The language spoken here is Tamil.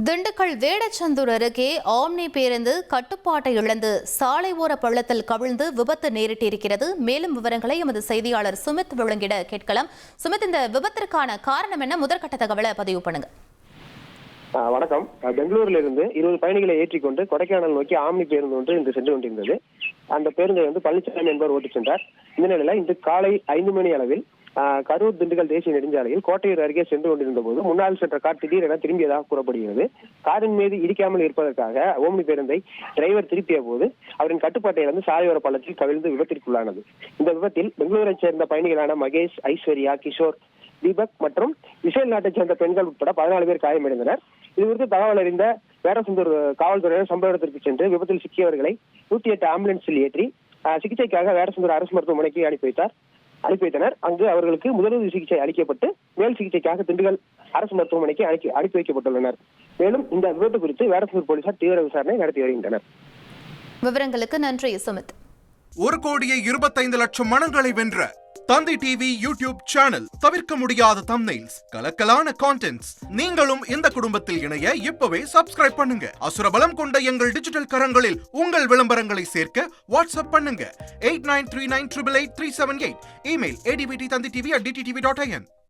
திண்டுக்கல் வேடச்சந்தூர் அருகே ஆம்னி பேருந்து கட்டுப்பாட்டை இழந்து சாலை ஓர பள்ளத்தில் கவிழ்ந்து விபத்து நேரிட்டிருக்கிறது. மேலும் விவரங்களை எமது செய்தியாளர் சுமித் வழங்கிட கேட்கலாம். சுமித், இந்த விபத்திற்கான காரணம் என்ன? முதற்கட்ட தகவலை பதிவு பண்ணுங்க. வணக்கம். பெங்களூரில் இருந்து 20 பயணிகளை ஏற்றிக்கொண்டு கொடைக்கானல் நோக்கி ஆம்னி பேருந்து ஒன்று இன்று சென்று கொண்டிருந்தது. அந்த பேருந்தை பழனிசாமி என்பவர் ஓட்டிச் சென்றார். இந்த நிலையில இன்று காலை 5 மணி அளவில் கரூர் திண்டுக்கல் தேசிய நெடுஞ்சாலையில் கோட்டையூர் அருகே சென்று கொண்டிருந்த போது முன்னால் சென்ற கார் திடீரென திரும்பியதாக கூறப்படுகிறது. காரின் மீது இடிக்காமல் இருப்பதற்காக ஓம்னி பேருந்தை டிரைவர் திருப்பிய போது அவரின் கட்டுப்பாட்டை இழந்து சாலையோர பள்ளத்தில் கவிழ்ந்து விபத்திற்குள்ளானது. இந்த விபத்தில் பெங்களூரை சேர்ந்த பயணிகளான மகேஷ், ஐஸ்வர்யா, கிஷோர், தீபக் மற்றும் இஸ்ரேல் நாட்டைச் சேர்ந்த பெண்கள் உட்பட 14 பேர் காயமடைந்தனர். இது குறித்து தகவல் அறிந்த வேடசந்தூர் காவல்துறையினர் சம்பவ இடத்திற்கு சென்று விபத்தில் சிக்கியவர்களை 108 ஆம்புலன்ஸில் ஏற்றி சிகிச்சைக்காக வேடசந்தூர் அரசு மருத்துவமனைக்கு அனுப்பி வைத்தனர். அங்கு அவர்களுக்கு முதலுதவி சிகிச்சை அளிக்கப்பட்டு மேல் சிகிச்சைக்காக திண்டுக்கல் அரசு மருத்துவமனைக்கு அனுப்பி வைக்கப்பட்டுள்ளனர். மேலும் இந்த விபத்து குறித்து வேடசந்தூர் போலீசார் தீவிர விசாரணை நடத்தி வருகின்றனர். விவரங்களுக்கு நன்றி சுமித். 1,25,00,000 மனங்களை வென்ற தந்தி டிவி யூடியூப் சேனல். தவிர்க்க முடியாத தம்ப்நெயில்ஸ், கலக்கலான கான்டென்ட்ஸ். நீங்களும் இந்த குடும்பத்தில் இணைய இப்பவே சப்ஸ்கிரைப் பண்ணுங்க. அசுரபலம் கொண்ட எங்கள் டிஜிட்டல் கரங்களில் உங்கள் விளம்பரங்களை சேர்க்க வாட்ஸ்அப் பண்ணுங்க. 8939888378. Email advttv@dttv.in.